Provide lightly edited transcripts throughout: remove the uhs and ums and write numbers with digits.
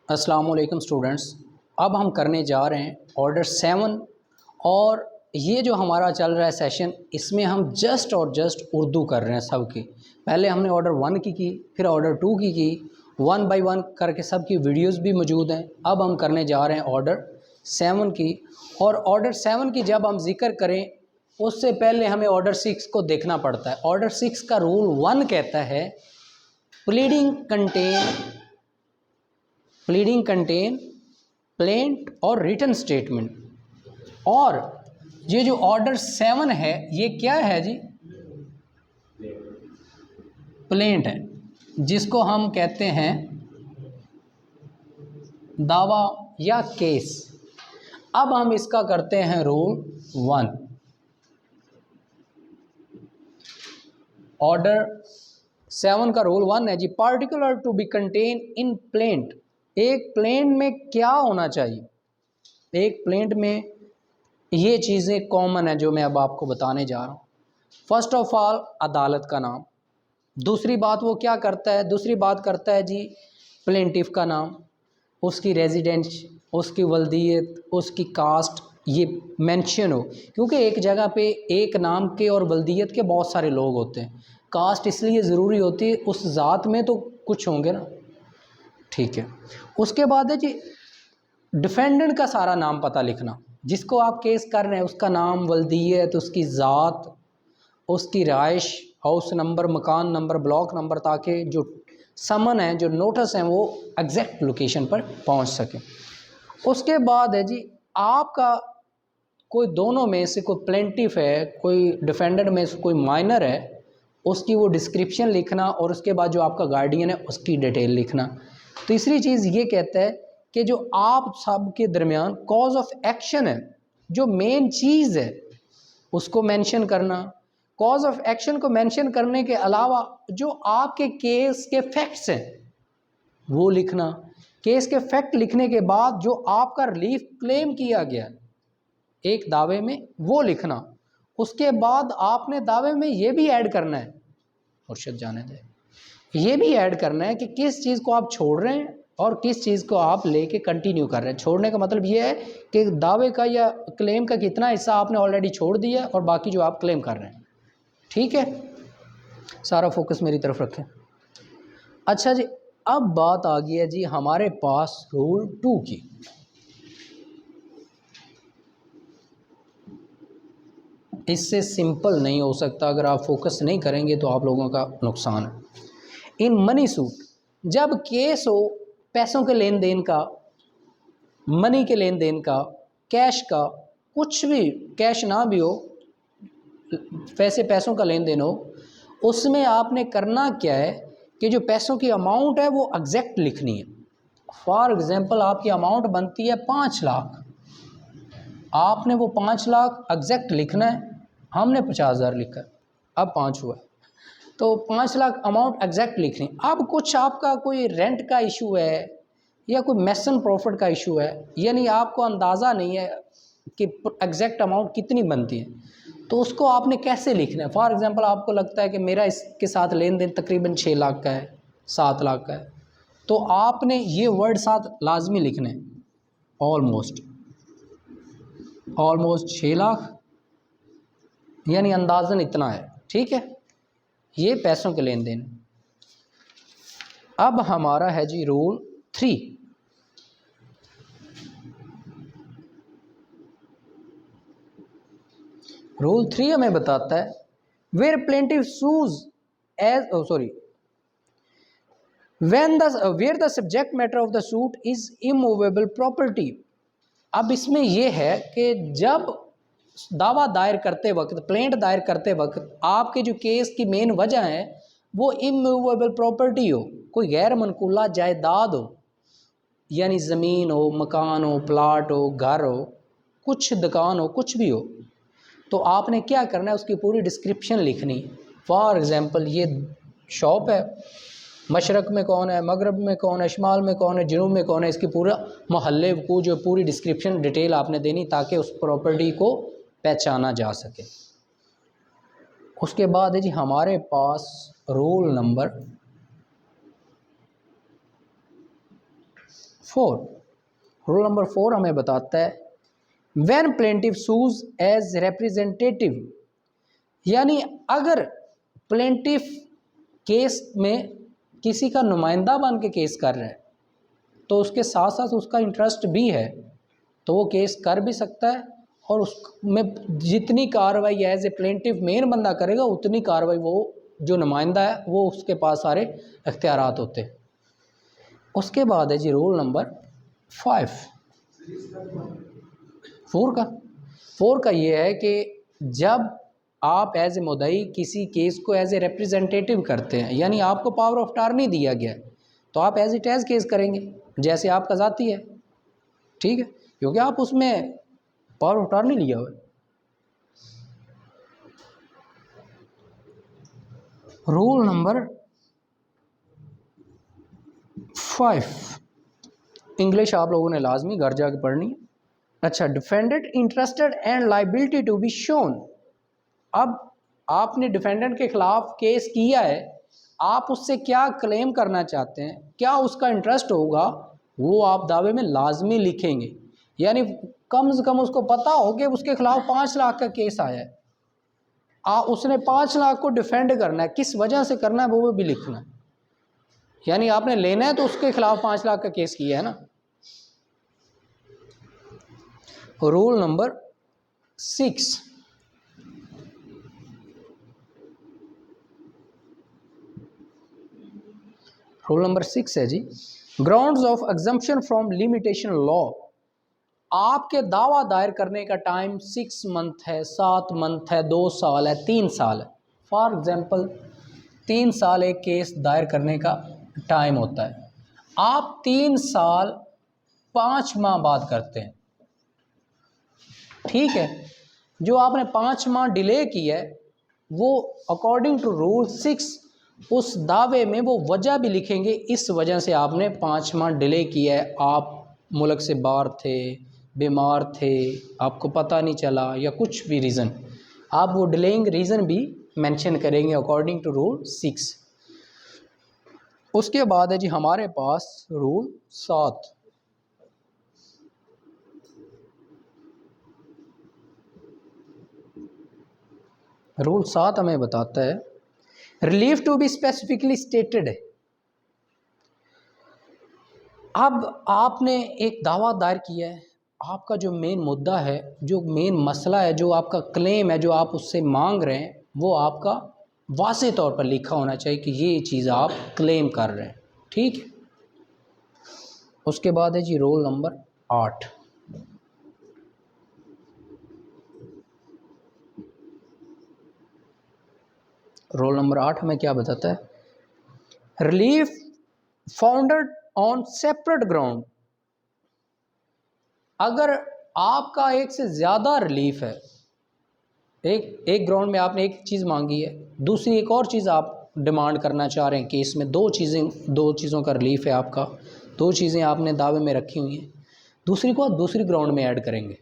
अस्सलाम वालेकुम स्टूडेंट्स। अब हम करने जा रहे हैं ऑर्डर 7 और ये जो हमारा चल रहा है सेशन, इसमें हम जस्ट उर्दू कर रहे हैं सबकी। पहले हमने ऑर्डर 1 की, फिर ऑर्डर 2 की। 1 बाय 1 करके सबकी वीडियोस भी मौजूद हैं। अब हम करने जा रहे हैं ऑर्डर 7 की। और ऑर्डर 7 की जब हम जिक्र करें उससे पहले हमें ऑर्डर 6 को देखना पड़ता है। ऑर्डर 6 का रूल 1 कहता है प्लीडिंग कंटेन प्लेंट और रिटन स्टेटमेंट। और ये जो ऑर्डर 7 है ये क्या है जी? प्लेंट है, जिसको हम कहते हैं दावा या केस। अब हम इसका करते हैं रूल 1। ऑर्डर 7 का रूल 1 है जी, particular to be contain in plaint. एक प्लेंट में क्या होना चाहिए? एक प्लेंट में ये चीज़ें कॉमन है जो मैं अब आपको बताने जा रहा हूँ। फर्स्ट ऑफ ऑल, अदालत का नाम। दूसरी बात वो क्या करता है? दूसरी बात करता है जी प्लेंटिफ का नाम, उसकी रेजिडेंस, उसकी वल्दियत, उसकी कास्ट, ये मेंशन हो। क्योंकि एक जगह पे एक नाम के और वल्दियत के बहुत सारे लोग होते हैं। कास्ट इसलिए ज़रूरी होती है, उस ज़ात में तो कुछ होंगे ना। ठीक है। उसके बाद है जी डिफेंडेंट का सारा नाम पता लिखना। जिसको आप केस कर रहे हैं उसका नाम, वल्दियत, उसकी ज़ात, उसकी राइश, हाउस नंबर, मकान नंबर, ब्लॉक नंबर, ताकि जो समन है, जो नोटिस हैं, वो एग्जैक्ट लोकेशन पर पहुंच सके। उसके बाद है जी आपका कोई दोनों में से कोई प्लेंटिफ है, कोई डिफेंडेंट में से कोई माइनर है, उसकी वो डिस्क्रिप्शन लिखना। और उसके बाद जो आपका गार्डियन है उसकी डिटेल लिखना। तीसरी चीज़ ये कहता है कि जो आप सब के दरमियान कॉज ऑफ एक्शन है, जो मेन चीज़ है, उसको मेंशन करना। कॉज ऑफ एक्शन को मेंशन करने के अलावा जो आपके केस के फैक्ट्स हैं वो लिखना। केस के फैक्ट लिखने के बाद जो आपका रिलीफ क्लेम किया गया एक दावे में वो लिखना। उसके बाद आपने दावे में ये भी ऐड करना है, मुर्शद जाने दे, ये भी ऐड करना है कि किस चीज़ को आप छोड़ रहे हैं और किस चीज़ को आप लेके कंटिन्यू कर रहे हैं। छोड़ने का मतलब ये है कि दावे का या क्लेम का कितना हिस्सा आपने ऑलरेडी छोड़ दिया है और बाकी जो आप क्लेम कर रहे हैं। ठीक है, सारा फोकस मेरी तरफ रखें। अच्छा जी, अब बात आ गई है जी हमारे पास रूल 2 की। इससे सिंपल नहीं हो सकता। अगर आप फोकस नहीं करेंगे तो आप लोगों का नुकसान है। इन मनी सूट, जब केस हो पैसों के लेन देन का, मनी के लेन देन का, कैश का, कुछ भी, कैश ना भी हो, वैसे पैसों का लेन देन हो, उसमें आपने करना क्या है कि जो पैसों की अमाउंट है वो एग्जैक्ट लिखनी है। फॉर एग्जांपल आपकी अमाउंट बनती है 5 लाख, आपने वो 5 लाख एग्जैक्ट लिखना है। हमने 50,000 लिखा, अब 5 हुआ, तो 5 लाख अमाउंट एग्जैक्ट लिखनी। अब कुछ आपका कोई रेंट का इशू है या कोई मेसन प्रॉफिट का इशू है, यानी आपको अंदाज़ा नहीं है कि एग्जैक्ट अमाउंट कितनी बनती है, तो उसको आपने कैसे लिखना है। फॉर एग्जांपल आपको लगता है कि मेरा इसके साथ लेन देन तकरीबन 6 लाख का है, 7 लाख का है, तो आपने ये वर्ड साथ लाजमी लिखने हैं, ऑलमोस्ट 6 लाख, यानी अंदाज़न इतना है। ठीक है, ये पैसों के लेन देन। अब हमारा है जी रूल 3। रूल 3 हमें बताता है where plaintiff sues as where the subject matter of the suit is immovable property. अब इसमें यह है कि जब दावा दायर करते वक्त, प्लेंट दायर करते वक्त आपके जो केस की मेन वजह है वो इमूवेबल प्रॉपर्टी हो, कोई गैर मनकूला जायदाद हो, यानी ज़मीन हो, मकान हो, प्लाट हो, घर हो, कुछ दुकान हो, कुछ भी हो, तो आपने क्या करना है उसकी पूरी डिस्क्रिप्शन लिखनी। फॉर एग्ज़ाम्पल ये शॉप है, मशरक़ में कौन है, मगरब में कौन है, शुमाल में कौन है, जनूब में कौन है, इसकी पूरा मोहल्ले को जो पूरी डिस्क्रिप्शन डिटेल आपने देनी ताकि उस प्रॉपर्टी को पहचाना जा सके। उसके बाद है जी हमारे पास रूल नंबर 4, रूल नंबर 4 हमें बताता है when plaintiff sues as representative, यानी अगर प्लेंटिफ केस में किसी का नुमाइंदा बन के केस कर रहा है तो उसके साथ साथ उसका इंटरेस्ट भी है, तो वो केस कर भी सकता है और उसमें जितनी कार्रवाई एज ए प्लेंटिफ मेन बंदा करेगा उतनी कार्रवाई वो जो नुमाइंदा है वो उसके पास सारे अख्तियारात होते हैं। उसके बाद है जी रूल नंबर 5, 4 का ये है कि जब आप एज ए मुद्दई किसी केस को एज ए रिप्रेजेंटेटिव करते हैं, यानी आपको पावर ऑफ अटॉर्नी दिया गया है, तो आप एज इट एज केस करेंगे जैसे आपका ज़ाती है, ठीक है, क्योंकि आप उसमें पावर ऑफ अटॉर्नी लिया हुआ है। रूल नंबर 5, इंग्लिश आप लोगों ने लाजमी घर जाके पढ़नी है। अच्छा, defendant interested and liability to be shown. अब आपने डिफेंडेंट के खिलाफ केस किया है, आप उससे क्या क्लेम करना चाहते हैं, क्या उसका इंटरेस्ट होगा, वो आप दावे में लाजमी लिखेंगे। यानी कम से कम उसको पता हो कि उसके खिलाफ 5 लाख का केस आया है, उसने 5 लाख को डिफेंड करना है, किस वजह से करना है वो भी लिखना है। यानी आपने लेना है तो उसके खिलाफ 5 लाख का केस किया है ना। रूल नंबर 6, रूल नंबर 6 है जी grounds of exemption from limitation law. आपके दावा दायर करने का टाइम 6 मंथ है, 7 मंथ है, 2 साल है, 3 साल है। फॉर एग्जांपल 3 साल एक केस दायर करने का टाइम होता है, आप 3 साल 5 माह बाद करते हैं, ठीक है। जो आपने 5 माह डिले किया है वो अकॉर्डिंग टू रूल 6 उस दावे में वो वजह भी लिखेंगे, इस वजह से आपने 5 माह डिले किया है, आप मुल्क से बाहर थे, बीमार थे, आपको पता नहीं चला या कुछ भी रीज़न, आप वो डिलेइंग रीज़न भी मेंशन करेंगे अकॉर्डिंग टू रूल 6। उसके बाद है जी हमारे पास रूल 7, रूल 7 हमें बताता है relief to be specifically stated है। अब आपने एक दावा दायर किया है, आपका जो मेन मुद्दा है, जो मेन मसला है, जो आपका क्लेम है, जो आप उससे मांग रहे हैं, वो आपका वाज़ेह तौर पर लिखा होना चाहिए कि ये चीज़ आप क्लेम कर रहे हैं, ठीक है। उसके बाद है जी रोल नंबर 8, रोल नंबर 8 हमें क्या बताता है, relief founded on separate ground. अगर आपका एक से ज़्यादा रिलीफ है, एक ग्राउंड में आपने एक चीज़ मांगी है, दूसरी एक और चीज़ आप डिमांड करना चाह रहे हैं, केस में दो चीज़ों का रिलीफ है आपका, 2 चीज़ें आपने दावे में रखी हुई हैं, दूसरी को आप दूसरी ग्राउंड में ऐड करेंगे।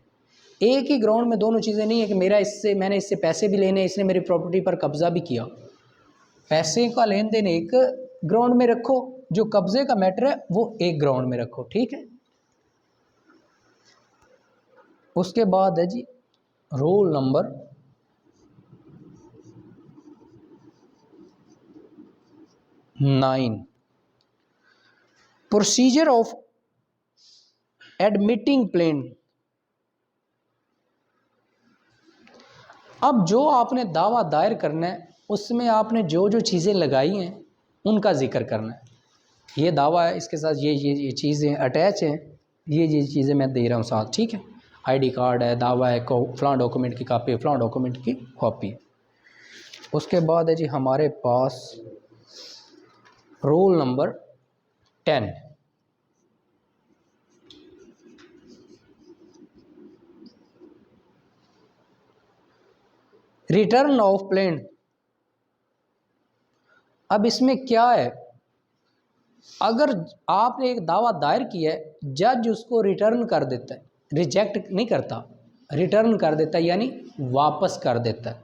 एक ही ग्राउंड में दोनों चीज़ें नहीं है कि मैंने इससे पैसे भी लेने, इसने मेरी प्रॉपर्टी पर कब्ज़ा भी किया। पैसे का लेन देन एक ग्राउंड में रखो, जो कब्जे का मैटर है वो एक ग्राउंड में रखो, ठीक है। उसके बाद है जी rule number 9, procedure of admitting plaint. अब जो आपने दावा दायर करना है उसमें आपने जो जो चीज़ें लगाई हैं उनका जिक्र करना है। ये दावा है, इसके साथ ये चीज़ें अटैच हैं, ये चीज़ें मैं दे रहा हूँ साथ, ठीक है। आईडी कार्ड है, दावा है, फ़लाँ डॉक्यूमेंट की कॉपी, फ़लाँ डॉक्यूमेंट की कॉपी। उसके बाद है जी हमारे पास rule number 10, return of plaint. अब इसमें क्या है, अगर आपने एक दावा दायर किया है, जज उसको रिटर्न कर देता है, रिजेक्ट नहीं करता, रिटर्न कर देता है, यानी वापस कर देता है,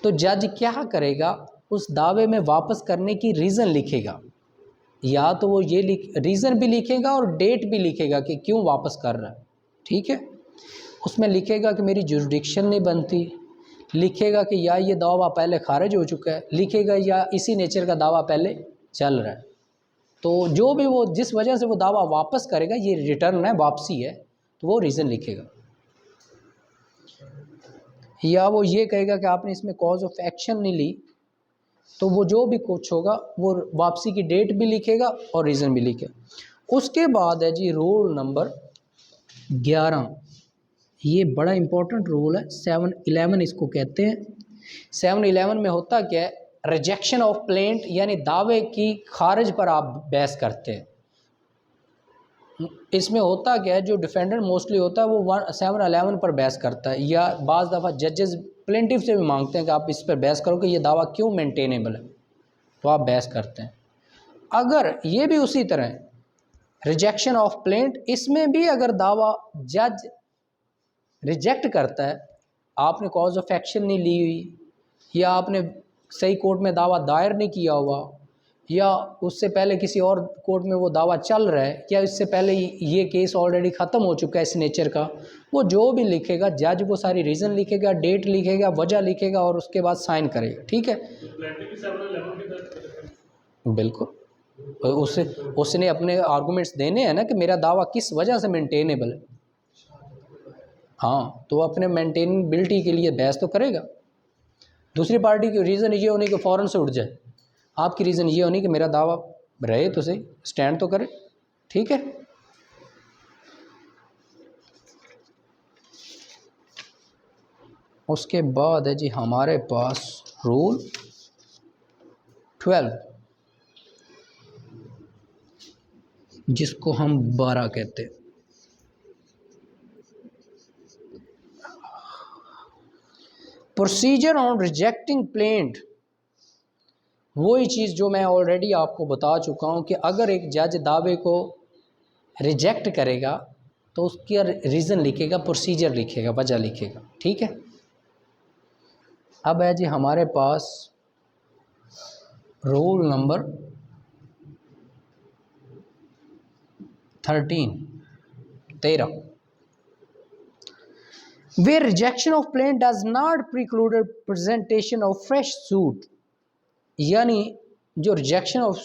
तो जज क्या करेगा, उस दावे में वापस करने की रीज़न लिखेगा। या तो वो ये रीज़न भी लिखेगा और डेट भी लिखेगा कि क्यों वापस कर रहा है, ठीक है। उसमें लिखेगा कि मेरी जुरिडिक्शन नहीं बनती, लिखेगा कि या ये दावा पहले खारिज हो चुका है, लिखेगा या इसी नेचर का दावा पहले चल रहा है। तो जो भी वो जिस वजह से वो दावा वापस करेगा, ये रिटर्न है, वापसी है, तो वो रीज़न लिखेगा। या वो ये कहेगा कि आपने इसमें कॉज ऑफ एक्शन नहीं ली, तो वो जो भी कुछ होगा वो वापसी की डेट भी लिखेगा और रीज़न भी लिखेगा। उसके बाद है जी रूल नंबर 11, ये बड़ा इंपॉर्टेंट रूल है, 7-11 इसको कहते हैं। 7-11 में होता क्या है, रिजेक्शन ऑफ प्लेंट यानी दावे की खारिज पर आप बहस करते हैं। इसमें होता क्या है, जो डिफेंडेंट मोस्टली होता है वो 7-11 पर बहस करता है, या बाज़ दफ़ा जजेस प्लेंटिफ से भी मांगते हैं कि आप इस पर बहस करो कि ये दावा क्यों मेंटेनेबल है, तो आप बहस करते हैं। अगर ये भी उसी तरह रिजेक्शन ऑफ प्लेंट, इसमें भी अगर दावा जज रिजेक्ट करता है, आपने कॉज ऑफ एक्शन नहीं ली हुई, या आपने सही कोर्ट में दावा दायर नहीं किया हुआ, या उससे पहले किसी और कोर्ट में वो दावा चल रहा है, या इससे पहले ये केस ऑलरेडी ख़त्म हो चुका है इस नेचर का, वो जो भी लिखेगा जज वो सारी रीज़न लिखेगा, डेट लिखेगा, वजह लिखेगा और उसके बाद साइन करेगा, ठीक है। बिल्कुल, उसने अपने आर्गूमेंट्स देने हैं ना कि मेरा दावा किस वजह से मेंटेनेबल है। हाँ, तो अपने मेंटेनेबिलिटी के लिए बहस तो करेगा। दूसरी पार्टी की रीज़न ये होनी कि फ़ौरन से उठ जाए, आपकी रीज़न ये होनी कि मेरा दावा रहे तो सही, स्टैंड तो करे, ठीक है। उसके बाद है जी हमारे पास रूल 12, जिसको हम 12 कहते हैं। प्रोसीजर ऑन रिजेक्टिंग प्लेंट, वही चीज़ जो मैं ऑलरेडी आपको बता चुका हूँ कि अगर एक जज दावे को रिजेक्ट करेगा तो उसका रीज़न लिखेगा, प्रोसीजर लिखेगा, वजह लिखेगा, ठीक है। अब है जी हमारे पास rule number 13, where rejection of plaint does not preclude presentation of fresh suit, यानी जो रिजेक्शन ऑफ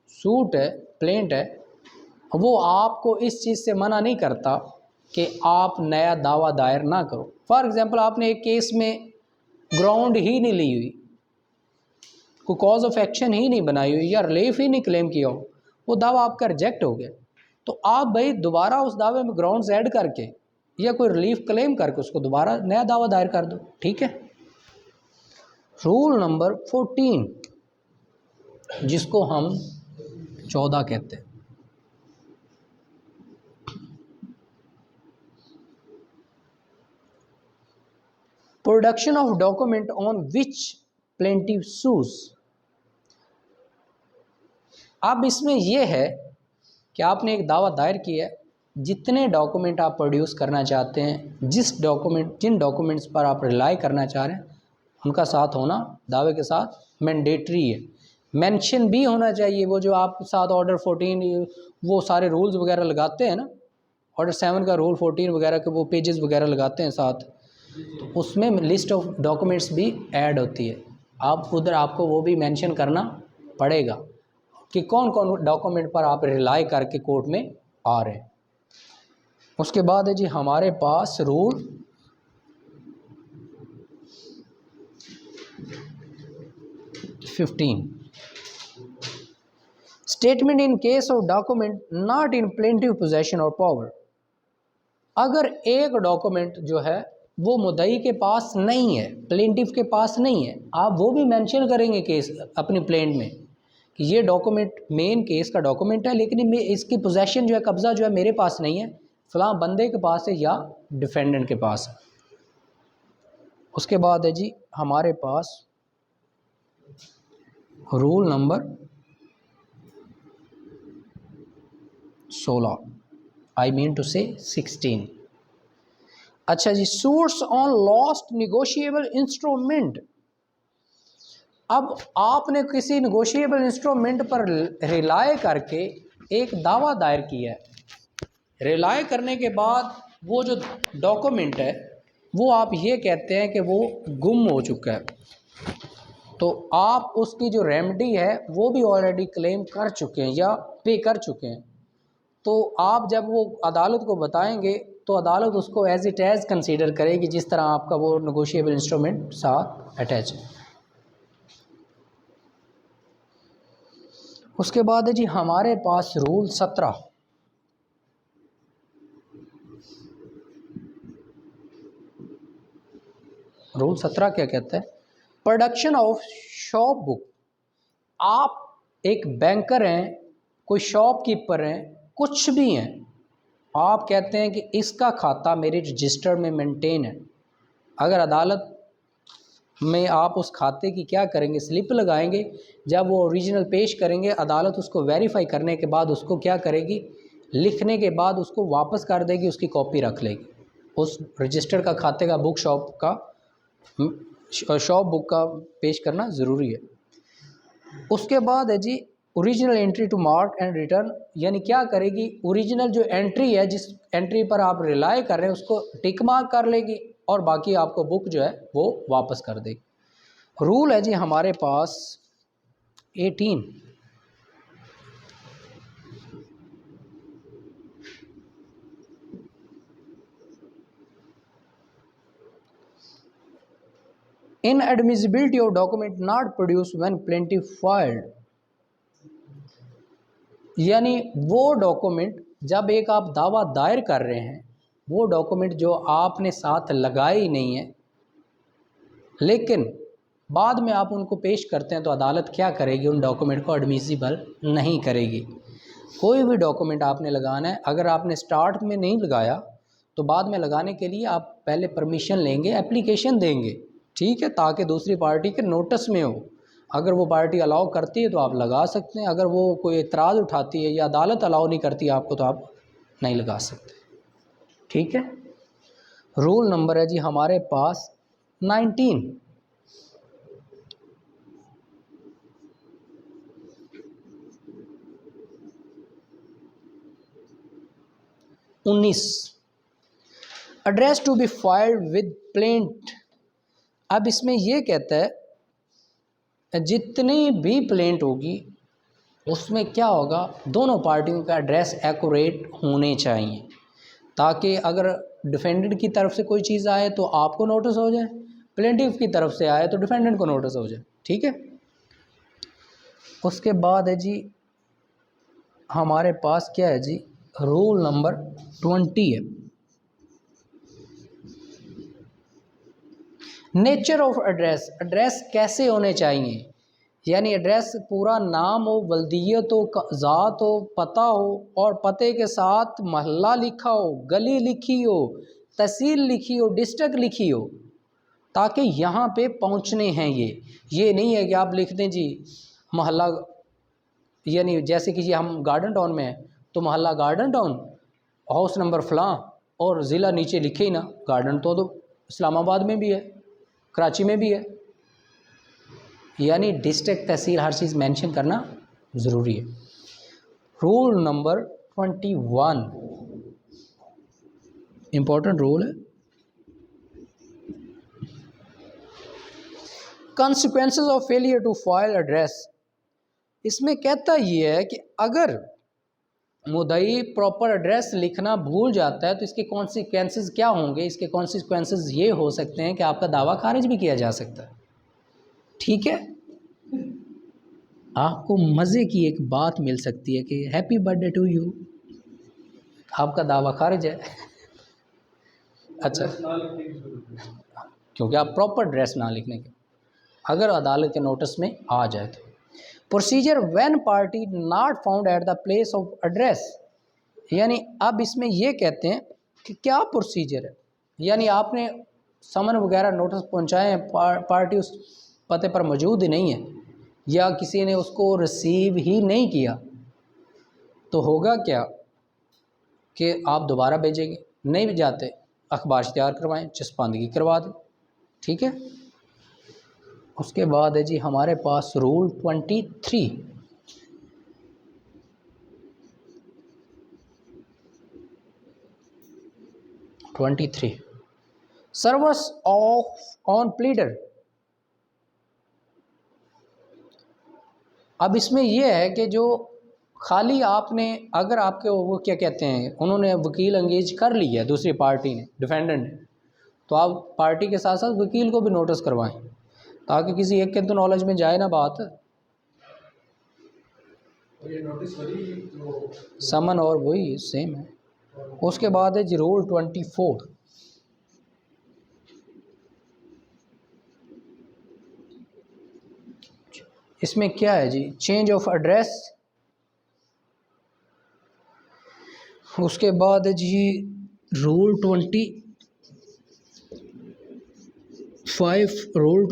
सूट है, प्लेंट है, वो आपको इस चीज़ से मना नहीं करता कि आप नया दावा दायर ना करो। फॉर एग्जांपल, आपने एक केस में ग्राउंड ही नहीं ली हुई, कोई कॉज ऑफ एक्शन ही नहीं बनाई हुई, या रिलीफ ही नहीं क्लेम किया हो, वो दावा आपका रिजेक्ट हो गया, तो आप भाई दोबारा उस दावे में ग्राउंड्स ऐड करके या कोई रिलीफ क्लेम करके उसको दोबारा नया दावा दायर कर दो, ठीक है। रूल नंबर 14, जिसको हम 14 कहते हैं, production of document on which plaintiff sues. अब इसमें यह है कि आपने एक दावा दायर किया है, जितने डॉक्यूमेंट आप प्रोड्यूस करना चाहते हैं, जिन डॉक्यूमेंट्स पर आप रिलाई करना चाह रहे हैं, उनका साथ होना दावे के साथ मैंडेटरी है। मेंशन भी होना चाहिए, वो जो आप साथ ऑर्डर 14 वो सारे रूल्स वगैरह लगाते हैं ना, ऑर्डर 7 का रूल 14 वगैरह के वो पेजेस वगैरह लगाते हैं साथ, तो उसमें लिस्ट ऑफ डॉक्यूमेंट्स भी ऐड होती है। आप उधर आपको वो भी मेंशन करना पड़ेगा कि कौन कौन डॉक्यूमेंट पर आप रिलाई करके कोर्ट में आ रहे हैं। उसके बाद है जी हमारे पास rule 15, statement in case of document not in plaintiff possession और पावर। अगर एक डॉक्यूमेंट जो है वो मुद्दई के पास नहीं है, प्लेंटिव के पास नहीं है, आप वो भी मेंशन करेंगे केस अपनी प्लेंट में कि ये डॉक्यूमेंट मेन केस का डॉक्यूमेंट है, लेकिन इसकी पोजेशन जो है, कब्जा जो है मेरे पास नहीं है, फलां बंदे के पास है या डिफेंडेंट के पास है। उसके बाद है जी हमारे पास rule number 16, I mean two से 16। अच्छा जी, suits on lost negotiable instrument. अब आपने किसी नेगोशिएबल इंस्ट्रूमेंट पर रिलाय करके एक दावा दायर किया है। रिलाय करने के बाद वो जो डॉक्यूमेंट है वो आप ये कहते हैं कि वो गुम हो चुका है, तो आप उसकी जो रेमेडी है वो भी ऑलरेडी क्लेम कर चुके हैं या पे कर चुके हैं। तो आप जब वो अदालत को बताएंगे तो अदालत उसको एज इट एज कंसीडर करेगी जिस तरह आपका वो नेगोशिएबल इंस्ट्रूमेंट साथ अटैच है। उसके बाद है जी हमारे पास रूल 17। रूल 17 क्या कहता है? Production of shop book. आप एक बैंकर हैं, कोई शॉपकीपर हैं, कुछ भी हैं, आप कहते हैं कि इसका खाता मेरे रजिस्टर में मेंटेन है। अगर अदालत में आप उस खाते की क्या करेंगे, स्लिप लगाएंगे। जब वो ओरिजिनल पेश करेंगे अदालत उसको वेरीफाई करने के बाद उसको क्या करेगी, लिखने के बाद उसको वापस कर देगी, उसकी कॉपी रख लेगी। उस रजिस्टर का खाते का बुक शॉप बुक का पेश करना ज़रूरी है। उसके बाद है जी original entry to mark and return, यानी क्या करेगी, ओरिजिनल जो एंट्री है जिस एंट्री पर आप रिलाय कर रहे हैं उसको टिक मार्क कर लेगी और बाकी आपको बुक जो है वो वापस कर देगी। रूल है जी हमारे पास 18। Inadmissibility of document not produce when plaintiff filed, यानी वो डॉक्यूमेंट जब एक आप दावा दायर कर रहे हैं, वो डॉक्यूमेंट जो आपने साथ लगाए ही नहीं है लेकिन बाद में आप उनको पेश करते हैं तो अदालत क्या करेगी, उन डॉक्यूमेंट को एडमिसिबल नहीं करेगी। कोई भी डॉक्यूमेंट आपने लगाना है, अगर आपने स्टार्ट में नहीं लगाया तो बाद में लगाने के लिए आप पहले परमिशन लेंगे, एप्लीकेशन देंगे, ठीक है, ताकि दूसरी पार्टी के नोटिस में हो। अगर वो पार्टी अलाउ करती है तो आप लगा सकते हैं, अगर वो कोई एतराज़ उठाती है या अदालत अलाउ नहीं करती आपको तो आप नहीं लगा सकते, ठीक है। रूल नंबर है जी हमारे पास 19। 19 address to be filed with plaint. अब इसमें यह कहता है जितनी भी प्लेंट होगी उसमें क्या होगा, दोनों पार्टियों का एड्रेस एक्यूरेट होने चाहिए, ताकि अगर डिफेंडेंट की तरफ से कोई चीज़ आए तो आपको नोटिस हो जाए, प्लेंटिफ की तरफ से आए तो डिफेंडेंट को नोटिस हो जाए, ठीक है। उसके बाद है जी हमारे पास क्या है जी, रूल नंबर 20 है। नेचर ऑफ एड्रेस, एड्रेस कैसे होने चाहिए, यानी एड्रेस पूरा नाम हो, वल्दियत हो, ज़ात हो, पता हो और पते के साथ महल्ला लिखा हो, गली लिखी हो, तहसील लिखी हो, डिस्ट्रिक्ट लिखी हो, ताकि यहाँ पे पहुँचने हैं। ये नहीं है कि आप लिख दें जी महल्ला, यानी जैसे कि जी हम गार्डन टाउन में हैं तो महल्ला गार्डन टाउन, हाउस नंबर फ़लाँ और ज़िला नीचे लिखे ही ना। गार्डन तो इस्लामाबाद में भी है, कराची में भी है, यानी डिस्ट्रिक्ट तहसील हर चीज़ मेंशन करना ज़रूरी है। रूल नंबर 21 इम्पोर्टेंट रूल है। Consequences of failure to file address. इसमें कहता ये है कि अगर मुद्दई प्रॉपर एड्रेस लिखना भूल जाता है तो इसके कॉन्सिक्वेंसेस क्या होंगे। इसके कॉन्सिक्वेंसेस ये हो सकते हैं कि आपका दावा खारिज भी किया जा सकता है, ठीक है। आपको मज़े की एक बात मिल सकती है कि हैप्पी बर्थडे टू यू, आपका दावा खारिज है। अच्छा, क्योंकि आप प्रॉपर एड्रेस ना लिखने के अगर अदालत के नोटिस में आ जाए तो। Procedure when party not found at the place of address, यानी अब इसमें ये कहते हैं कि क्या प्रोसीजर है, यानी आपने समन वगैरह नोटिस पहुंचाए हैं, पार्टी उस पते पर मौजूद ही नहीं है या किसी ने उसको रिसीव ही नहीं किया, तो होगा क्या कि आप दोबारा भेजेंगे, नहीं भी जाते अखबार इश्तिहार करवाएं, चस्पांदगी करवा दें, ठीक है। उसके बाद है जी हमारे पास rule 23। Service of on pleader. अब इसमें यह है कि जो खाली आपने, अगर आपके वो क्या कहते हैं, उन्होंने वकील एंगेज कर लिया है दूसरी पार्टी ने, डिफेंडेंट ने, तो आप पार्टी के साथ साथ वकील को भी नोटिस करवाएं ताकि किसी एक के तो नॉलेज में जाए ना बात। ये नोटिस वही समन और वही सेम है। उसके बाद है जी रूल 24। इसमें क्या है जी, चेंज ऑफ एड्रेस। उसके बाद है जी रूल 25, रूल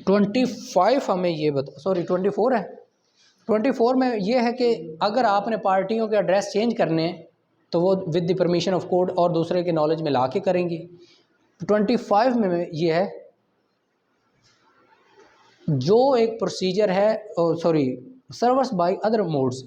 25 हमें ये बता, सॉरी 24 है। 24 में ये है कि अगर आपने पार्टियों के एड्रेस चेंज करने हैं तो वो with the permission of court और दूसरे के नॉलेज में ला के करेंगी। 25 में ये है जो एक प्रोसीजर है, sorry servers by other modes,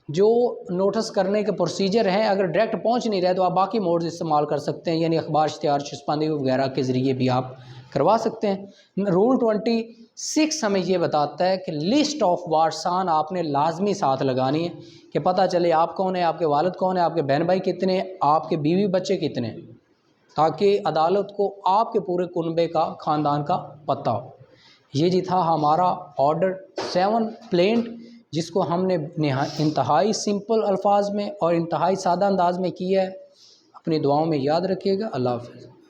जो नोटिस करने के प्रोसीजर हैं अगर डायरेक्ट पहुंच नहीं रहे तो आप बाकी मोड्स इस्तेमाल कर सकते हैं, यानी अखबार, इश्तिहार, शिस्पांदी वगैरह के ज़रिए भी आप करवा सकते हैं। रूल 26 हमें ये बताता है कि लिस्ट ऑफ वारसान आपने लाजमी साथ लगानी है कि पता चले आप कौन है, आपके वालिद कौन है, आपके बहन भाई कितने, आपके बीवी बच्चे कितने, ताकि अदालत को आपके पूरे कुनबे का, ख़ानदान का पता हो। ये जी था हमारा ऑर्डर 7 प्लेंट, जिसको हमने इंतहाई सिंपल अल्फाज में और इंतहाई सादा अंदाज में किया है। अपनी दुआओं में याद रखिएगा। अल्लाह हाफ़िज़।